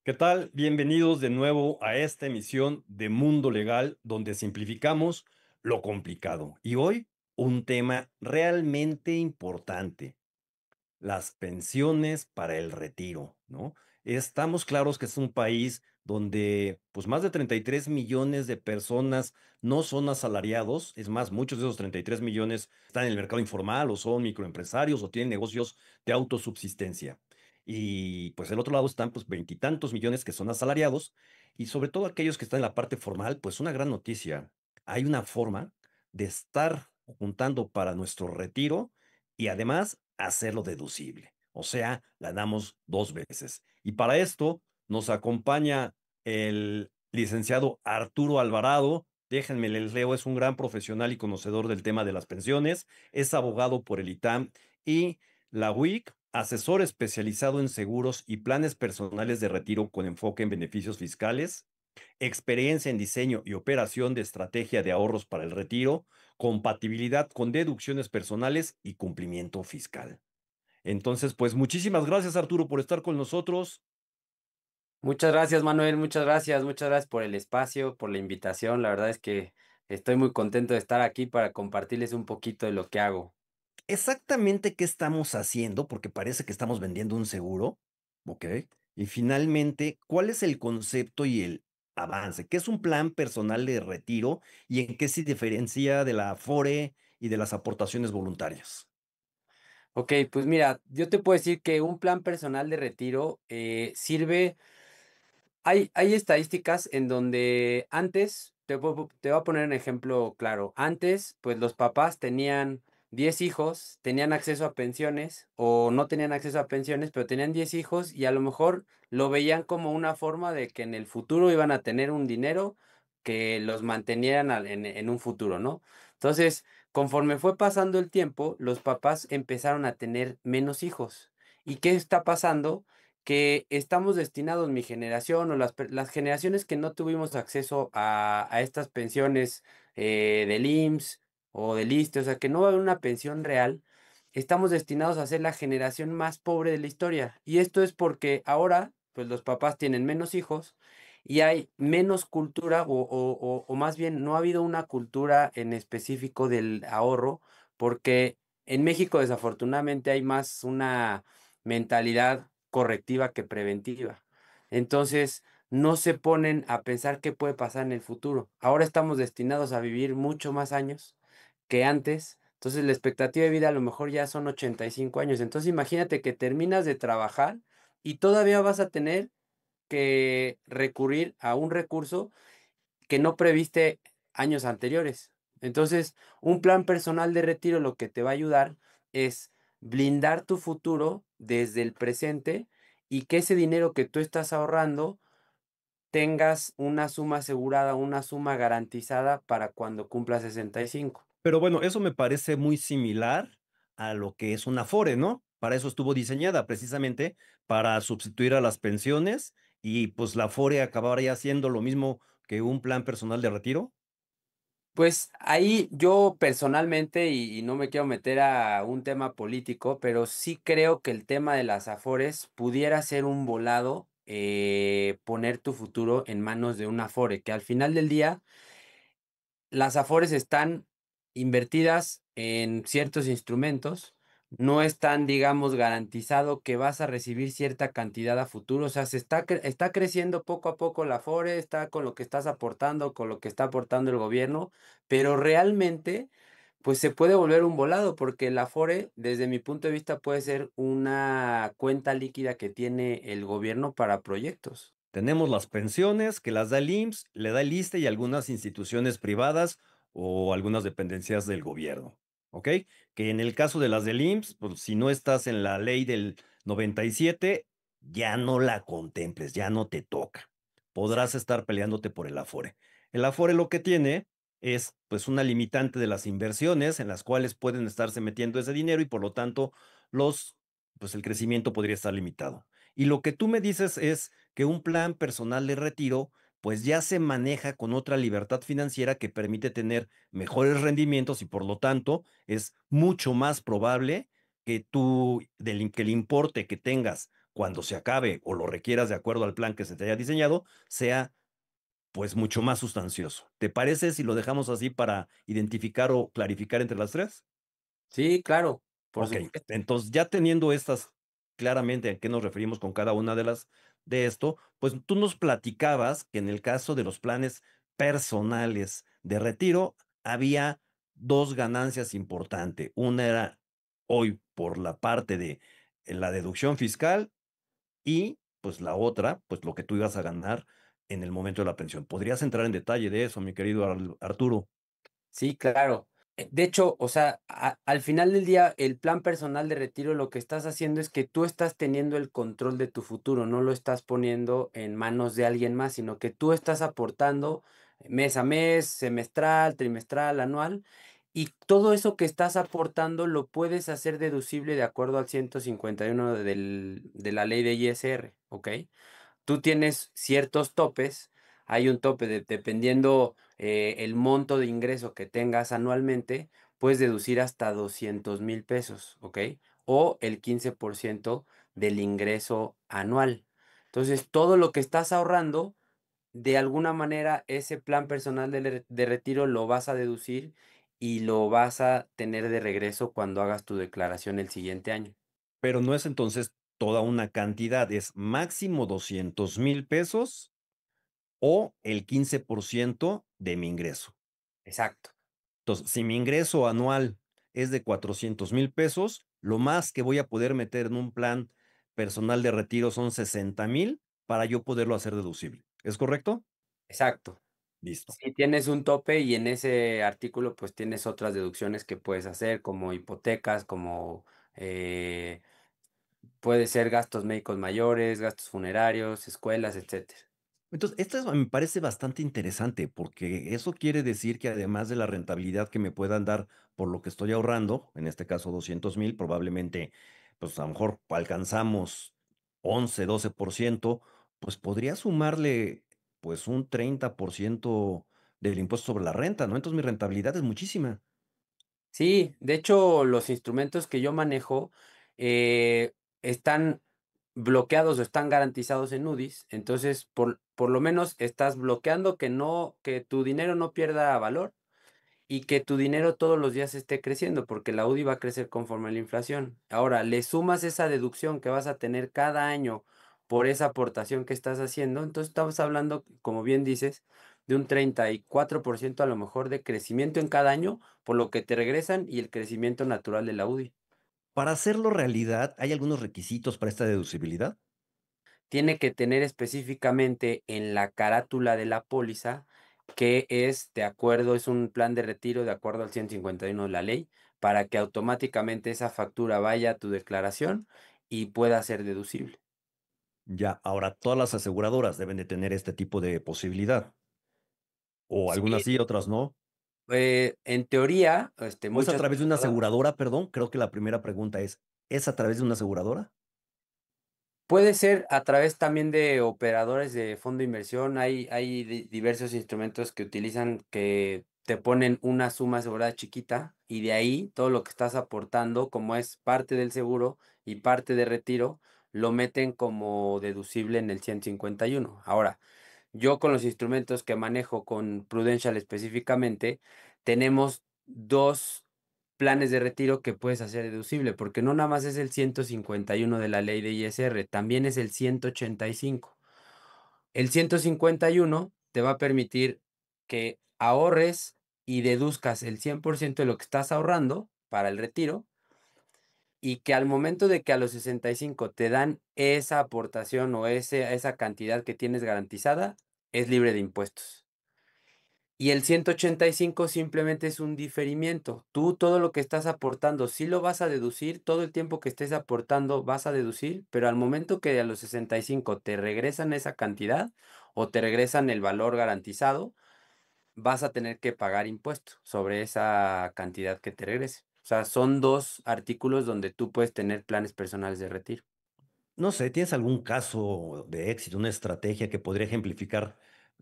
¿Qué tal? Bienvenidos de nuevo a esta emisión de Mundo Legal, donde simplificamos lo complicado. Y hoy un tema realmente importante, las pensiones para el retiro, ¿no? Estamos claros que es un país donde pues más de 33 millones de personas no son asalariados, es más, muchos de esos 33 millones están en el mercado informal o son microempresarios o tienen negocios de autosubsistencia. Y pues del otro lado están pues veintitantos millones que son asalariados y sobre todo aquellos que están en la parte formal, pues una gran noticia. Hay una forma de estar juntando para nuestro retiro y además hacerlo deducible. O sea, ganamos dos veces. Y para esto nos acompaña el licenciado Arturo Alvarado. Déjenme les leo, es un gran profesional y conocedor del tema de las pensiones, es abogado por el ITAM y la WIC, asesor especializado en seguros y planes personales de retiro con enfoque en beneficios fiscales, experiencia en diseño y operación de estrategia de ahorros para el retiro, compatibilidad con deducciones personales y cumplimiento fiscal. Entonces, pues muchísimas gracias, Arturo, por estar con nosotros. Muchas gracias, Manuel. Muchas gracias por el espacio, por la invitación. La verdad es que estoy muy contento de estar aquí para compartirles un poquito de lo que hago. Exactamente qué estamos haciendo, porque parece que estamos vendiendo un seguro, ¿ok? Y finalmente, ¿cuál es el concepto y el avance? ¿Qué es un plan personal de retiro y en qué se diferencia de la Afore y de las aportaciones voluntarias? Ok, pues mira, yo te puedo decir que un plan personal de retiro sirve. Hay estadísticas en donde antes, te voy a poner un ejemplo claro. Antes, pues los papás tenían 10 hijos, tenían acceso a pensiones o no tenían acceso a pensiones, pero tenían 10 hijos y a lo mejor lo veían como una forma de que en el futuro iban a tener un dinero que los mantenieran en un futuro, ¿no? Entonces, conforme fue pasando el tiempo, los papás empezaron a tener menos hijos. ¿Y qué está pasando? Que estamos destinados, mi generación o las generaciones que no tuvimos acceso a estas pensiones del IMSS o del ISSSTE, o sea, que no va a haber una pensión real, estamos destinados a ser la generación más pobre de la historia. Y esto es porque ahora, pues los papás tienen menos hijos y hay menos cultura o más bien no ha habido una cultura en específico del ahorro, porque en México desafortunadamente hay más una mentalidad correctiva que preventiva. Entonces, no se ponen a pensar qué puede pasar en el futuro. Ahora estamos destinados a vivir mucho más años que antes. Entonces, la expectativa de vida a lo mejor ya son 85 años. Entonces, imagínate que terminas de trabajar y todavía vas a tener que recurrir a un recurso que no previste años anteriores. Entonces, un plan personal de retiro lo que te va a ayudar es blindar tu futuro desde el presente y que ese dinero que tú estás ahorrando tengas una suma asegurada, una suma garantizada para cuando cumpla 65. Pero bueno, eso me parece muy similar a lo que es una Afore, ¿no? Para eso estuvo diseñada, precisamente para sustituir a las pensiones y pues la Afore acabaría siendo lo mismo que un plan personal de retiro. Pues ahí yo personalmente, y no me quiero meter a un tema político, pero sí creo que el tema de las Afores pudiera ser un volado, poner tu futuro en manos de una Afore, que al final del día las Afores están invertidas en ciertos instrumentos, no están, digamos, garantizado que vas a recibir cierta cantidad a futuro, o sea, está creciendo poco a poco la Afore, está con lo que estás aportando, con lo que está aportando el gobierno, pero realmente, pues se puede volver un volado, porque la Afore, desde mi punto de vista, puede ser una cuenta líquida que tiene el gobierno para proyectos. Tenemos las pensiones que las da el IMSS, le da el ISSSTE y algunas instituciones privadas o algunas dependencias del gobierno, ¿ok? Que en el caso de las del IMSS, pues si no estás en la ley del 97, ya no la contemples, ya no te toca. Podrás estar peleándote por el Afore. El Afore lo que tiene es pues una limitante de las inversiones en las cuales pueden estarse metiendo ese dinero y por lo tanto los pues el crecimiento podría estar limitado. Y lo que tú me dices es que un plan personal de retiro pues ya se maneja con otra libertad financiera que permite tener mejores rendimientos y por lo tanto es mucho más probable que tú, que el importe que tengas cuando se acabe o lo requieras de acuerdo al plan que se te haya diseñado, sea pues mucho más sustancioso. ¿Te parece si lo dejamos así para identificar o clarificar entre las tres? Sí, claro, por Ok, supuesto. entonces ya teniendo estas claramente a qué nos referimos con cada una de las de esto, pues tú nos platicabas que en el caso de los planes personales de retiro había dos ganancias importantes. Una era hoy por la parte de la deducción fiscal y pues la otra, pues lo que tú ibas a ganar en el momento de la pensión. ¿Podrías entrar en detalle de eso, mi querido Arturo? Sí, claro. De hecho, o sea, al final del día, el plan personal de retiro lo que estás haciendo es que tú estás teniendo el control de tu futuro, no lo estás poniendo en manos de alguien más, sino que tú estás aportando mes a mes, semestral, trimestral, anual, y todo eso que estás aportando lo puedes hacer deducible de acuerdo al 151 de la ley de ISR, ¿ok? Tú tienes ciertos topes, hay un tope dependiendo el monto de ingreso que tengas anualmente, puedes deducir hasta 200,000 pesos, ¿ok? O el 15% del ingreso anual. Entonces, todo lo que estás ahorrando, de alguna manera, ese plan personal de retiro lo vas a deducir y lo vas a tener de regreso cuando hagas tu declaración el siguiente año. Pero no es entonces toda una cantidad, es máximo 200,000 pesos o el 15% de mi ingreso. Exacto. Entonces, si mi ingreso anual es de 400,000 pesos, lo más que voy a poder meter en un plan personal de retiro son 60,000 para yo poderlo hacer deducible. ¿Es correcto? Exacto. Listo. Si tienes un tope y en ese artículo, pues tienes otras deducciones que puedes hacer, como hipotecas, como eh, puede ser gastos médicos mayores, gastos funerarios, escuelas, etcétera. Entonces, me parece bastante interesante porque eso quiere decir que además de la rentabilidad que me puedan dar por lo que estoy ahorrando, en este caso 200,000, probablemente, pues a lo mejor alcanzamos 11, 12%, pues podría sumarle pues un 30% del impuesto sobre la renta, ¿no? Entonces mi rentabilidad es muchísima. Sí, de hecho, los instrumentos que yo manejo están bloqueados o están garantizados en UDIs, entonces por lo menos estás bloqueando que tu dinero no pierda valor y que tu dinero todos los días esté creciendo, porque la UDI va a crecer conforme a la inflación. Ahora, le sumas esa deducción que vas a tener cada año por esa aportación que estás haciendo, entonces estamos hablando, como bien dices, de un 34% a lo mejor de crecimiento en cada año, por lo que te regresan y el crecimiento natural de la UDI. Para hacerlo realidad, ¿hay algunos requisitos para esta deducibilidad? Tiene que tener específicamente en la carátula de la póliza que es de acuerdo, es un plan de retiro de acuerdo al 151 de la ley, para que automáticamente esa factura vaya a tu declaración y pueda ser deducible. Ya, ahora todas las aseguradoras deben de tener este tipo de posibilidad, o algunas Sí, sí, otras no. en teoría, ¿O es a muchas través de una aseguradoras. aseguradora? Perdón, creo que la primera pregunta ¿es a través de una aseguradora? Puede ser a través también de operadores de fondo de inversión. Hay diversos instrumentos que utilizan que te ponen una suma asegurada chiquita y de ahí todo lo que estás aportando, como es parte del seguro y parte de retiro, lo meten como deducible en el 151. Ahora, yo con los instrumentos que manejo con Prudential específicamente, tenemos dos planes de retiro que puedes hacer deducible, porque no nada más es el 151 de la ley de ISR, también es el 185. El 151 te va a permitir que ahorres y deduzcas el 100% de lo que estás ahorrando para el retiro y que al momento de que a los 65 te dan esa aportación o esa cantidad que tienes garantizada, es libre de impuestos. Y el 185 simplemente es un diferimiento. Tú todo lo que estás aportando, sí lo vas a deducir, todo el tiempo que estés aportando vas a deducir, pero al momento que a los 65 te regresan esa cantidad o te regresan el valor garantizado, vas a tener que pagar impuesto sobre esa cantidad que te regrese. O sea, son dos artículos donde tú puedes tener planes personales de retiro. No sé, ¿tienes algún caso de éxito, una estrategia que podría ejemplificar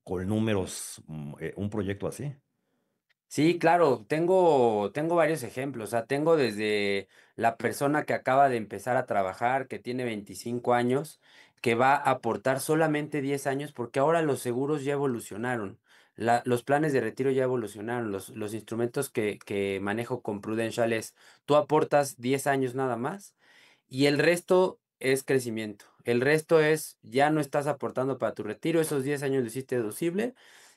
con números un proyecto así? Sí, claro, tengo varios ejemplos, o sea, tengo desde la persona que acaba de empezar a trabajar, que tiene 25 años, que va a aportar solamente 10 años, porque ahora los seguros ya evolucionaron, los planes de retiro ya evolucionaron, los instrumentos que manejo con Prudential es, tú aportas 10 años nada más y el resto es crecimiento. El resto es, ya no estás aportando para tu retiro, esos 10 años lo hiciste deducible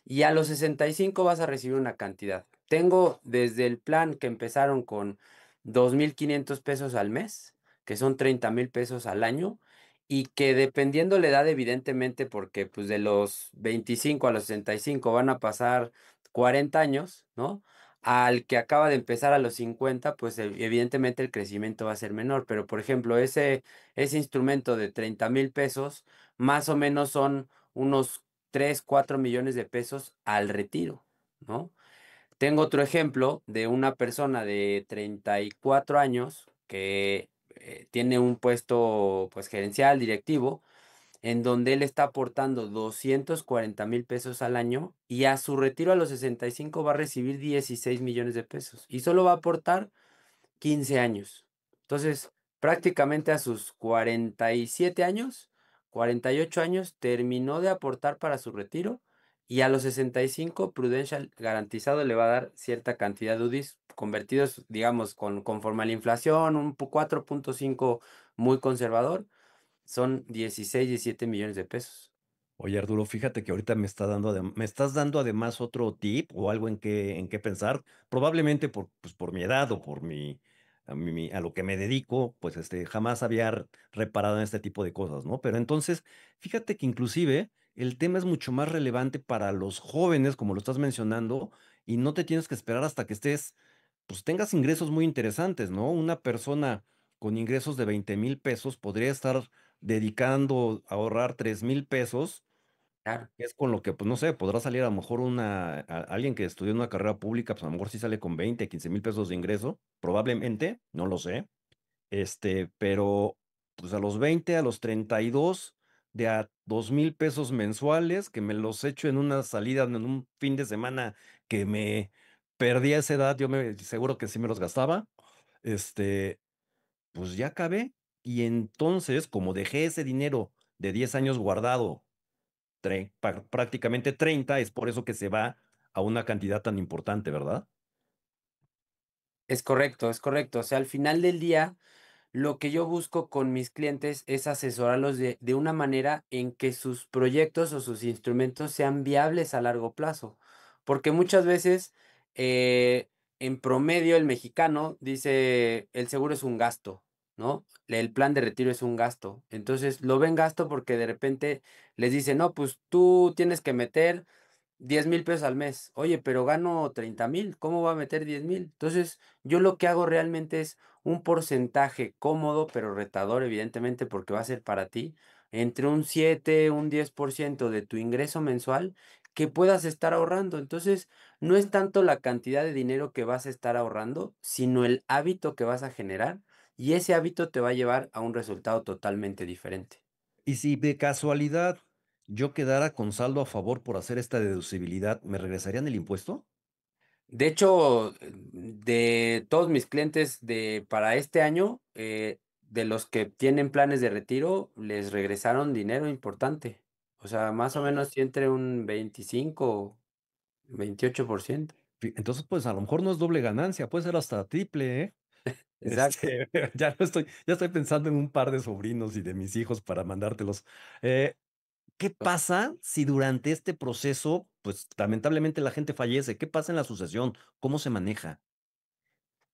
y a los 65 vas a recibir una cantidad. Tengo desde el plan que empezaron con 2,500 pesos al mes, que son 30,000 pesos al año, y que dependiendo la edad, evidentemente, porque pues de los 25 a los 65 van a pasar 40 años, ¿no? Al que acaba de empezar a los 50 pues evidentemente el crecimiento va a ser menor. Pero por ejemplo, ese instrumento de 30,000 pesos, más o menos son unos 3 4 millones de pesos al retiro, ¿no? Tengo otro ejemplo de una persona de 34 años que tiene un puesto pues gerencial, directivo, en donde él está aportando 240,000 pesos al año y a su retiro a los 65 va a recibir 16 millones de pesos y solo va a aportar 15 años. Entonces, prácticamente a sus 47 años, 48 años, terminó de aportar para su retiro y a los 65 Prudential garantizado le va a dar cierta cantidad de UDIs convertidos, digamos, conforme a la inflación, un 4,5 muy conservador, son 16 17 millones de pesos. Oye, Arturo, fíjate que ahorita me estás dando además otro tip o algo en qué pensar, probablemente pues, por mi edad o por a lo que me dedico, pues jamás había reparado en este tipo de cosas, ¿no? Pero entonces, fíjate que inclusive el tema es mucho más relevante para los jóvenes, como lo estás mencionando, y no te tienes que esperar hasta que pues tengas ingresos muy interesantes, ¿no? Una persona con ingresos de 20,000 pesos podría estar dedicando a ahorrar 3,000 pesos, Claro. es con lo que, pues no sé, podrá salir a lo mejor alguien que estudió una carrera pública, pues a lo mejor sí sale con 20, 15,000 pesos de ingreso, probablemente, no lo sé, pero pues a los 20, a los 32, de a 2,000 pesos mensuales, que me los echo en una salida, en un fin de semana que me perdí a esa edad, seguro que sí me los gastaba, este, pues ya acabé. Y entonces, como dejé ese dinero de 10 años guardado, prácticamente 30, es por eso que se va a una cantidad tan importante, ¿verdad? Es correcto, es correcto. O sea, al final del día, lo que yo busco con mis clientes es asesorarlos de una manera en que sus proyectos o sus instrumentos sean viables a largo plazo. Porque muchas veces, eh, en promedio, el mexicano dice, el seguro es un gasto, ¿no? El plan de retiro es un gasto. Entonces, lo ven gasto porque de repente les dicen, no, pues tú tienes que meter 10,000 pesos al mes. Oye, pero gano 30,000, ¿cómo va a meter 10,000? Entonces, yo lo que hago realmente es un porcentaje cómodo, pero retador, evidentemente, porque va a ser para ti, entre un 7, un 10% de tu ingreso mensual que puedas estar ahorrando. Entonces, no es tanto la cantidad de dinero que vas a estar ahorrando, sino el hábito que vas a generar y ese hábito te va a llevar a un resultado totalmente diferente. Y si de casualidad yo quedara con saldo a favor por hacer esta deducibilidad, ¿me regresarían el impuesto? De hecho, de todos mis clientes para este año, de los que tienen planes de retiro, les regresaron dinero importante. O sea, más o menos sí entre un 25, 28%. Entonces, pues a lo mejor no es doble ganancia, puede ser hasta triple, ¿eh? Exacto. Ya estoy pensando en un par de sobrinos y de mis hijos para mandártelos. Eh, ¿Qué pasa si durante este proceso, pues lamentablemente la gente fallece? ¿Qué pasa en la sucesión? ¿Cómo se maneja?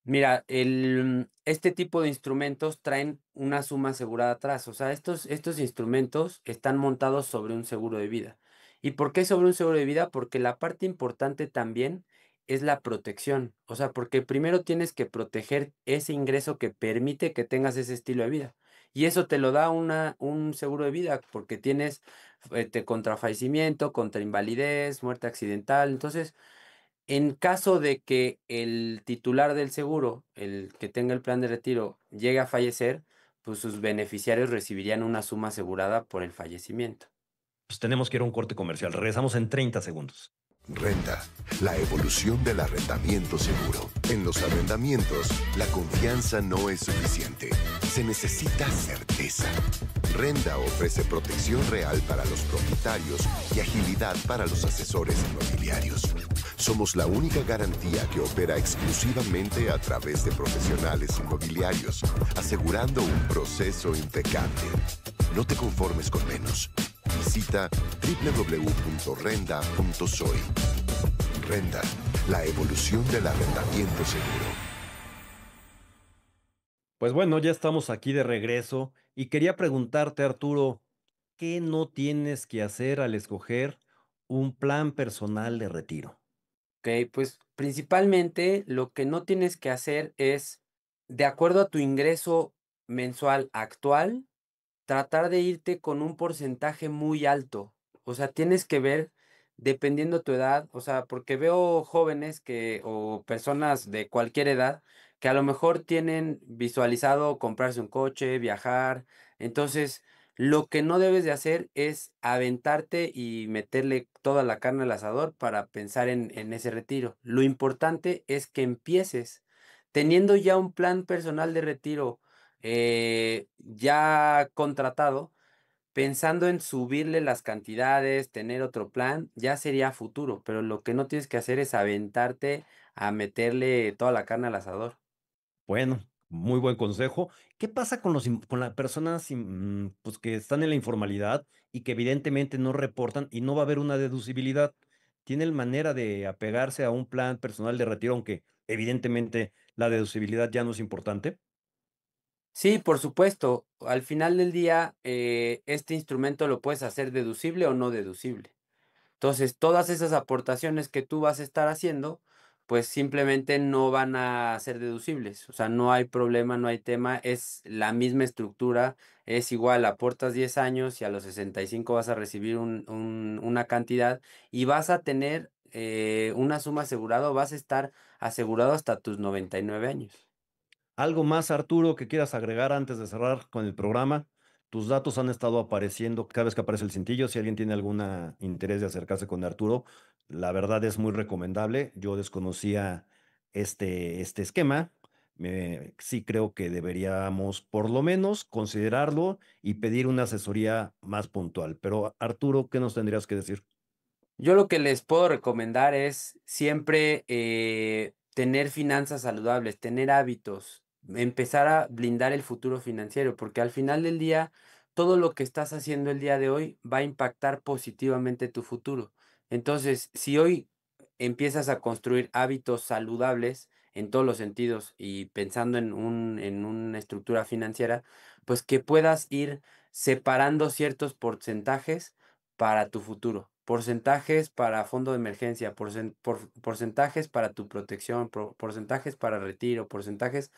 Mira, este tipo de instrumentos traen una suma asegurada atrás. O sea, estos instrumentos están montados sobre un seguro de vida. ¿Y por qué sobre un seguro de vida? Porque la parte importante también es la protección. O sea, porque primero tienes que proteger ese ingreso que permite que tengas ese estilo de vida. Y eso te lo da un seguro de vida, porque tienes contra fallecimiento, contra invalidez, muerte accidental. Entonces, en caso de que el titular del seguro, el que tenga el plan de retiro, llegue a fallecer, pues sus beneficiarios recibirían una suma asegurada por el fallecimiento. Pues tenemos que ir a un corte comercial. Regresamos en 30 segundos. Renta, la evolución del arrendamiento seguro. En los arrendamientos, la confianza no es suficiente. Se necesita certeza. Renta ofrece protección real para los propietarios y agilidad para los asesores inmobiliarios. Somos la única garantía que opera exclusivamente a través de profesionales inmobiliarios, asegurando un proceso impecable. No te conformes con menos. Visita www.renda.soy. Renda, la evolución del arrendamiento seguro. Pues bueno, ya estamos aquí de regreso y quería preguntarte, Arturo, ¿qué no tienes que hacer al escoger un plan personal de retiro? Ok, pues principalmente lo que no tienes que hacer es, de acuerdo a tu ingreso mensual actual, tratar de irte con un porcentaje muy alto. O sea, tienes que ver, dependiendo tu edad, o sea, porque veo jóvenes o personas de cualquier edad, que a lo mejor tienen visualizado comprarse un coche, viajar. Entonces, lo que no debes de hacer es aventarte y meterle toda la carne al asador para pensar en ese retiro. Lo importante es que empieces teniendo ya un plan personal de retiro ya contratado, pensando en subirle las cantidades, tener otro plan, ya sería a futuro, pero lo que no tienes que hacer es aventarte a meterle toda la carne al asador. Bueno, muy buen consejo. ¿Qué pasa con con las personas pues que están en la informalidad y que evidentemente no reportan y no va a haber una deducibilidad? ¿Tienen manera de apegarse a un plan personal de retiro, aunque evidentemente la deducibilidad ya no es importante? Sí, por supuesto, al final del día, este instrumento lo puedes hacer deducible o no deducible. Entonces, todas esas aportaciones que tú vas a estar haciendo, pues simplemente no van a ser deducibles. O sea, no hay problema, no hay tema, es la misma estructura, es igual, aportas 10 años y a los 65 vas a recibir una cantidad y vas a tener una suma asegurada, o vas a estar asegurado hasta tus 99 años. ¿Algo más, Arturo, que quieras agregar antes de cerrar con el programa? Tus datos han estado apareciendo cada vez que aparece el cintillo. Si alguien tiene algún interés de acercarse con Arturo, la verdad es muy recomendable. Yo desconocía este esquema. Sí creo que deberíamos por lo menos considerarlo y pedir una asesoría más puntual. Pero Arturo, ¿qué nos tendrías que decir? Yo lo que les puedo recomendar es siempre tener finanzas saludables, tener hábitos, empezar a blindar el futuro financiero, porque al final del día, todo lo que estás haciendo el día de hoy va a impactar positivamente tu futuro. Entonces, si hoy empiezas a construir hábitos saludables en todos los sentidos y pensando en una estructura financiera, pues que puedas ir separando ciertos porcentajes para tu futuro, porcentajes para fondo de emergencia, porcentajes para tu protección, porcentajes para retiro, porcentajes,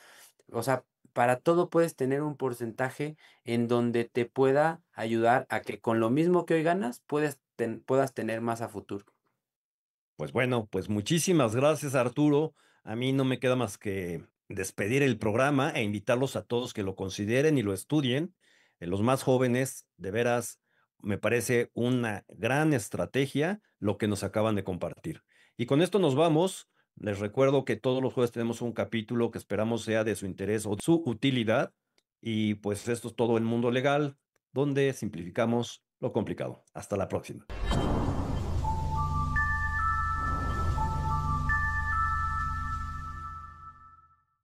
o sea, para todo puedes tener un porcentaje en donde te pueda ayudar a que con lo mismo que hoy ganas puedas tener más a futuro. Pues bueno, pues muchísimas gracias, Arturo. A mí no me queda más que despedir el programa e invitarlos a todos que lo consideren y lo estudien. Los más jóvenes, de veras, me parece una gran estrategia lo que nos acaban de compartir. Y con esto nos vamos. Les recuerdo que todos los jueves tenemos un capítulo que esperamos sea de su interés o su utilidad. Y pues esto es todo el mundo legal, donde simplificamos lo complicado. Hasta la próxima.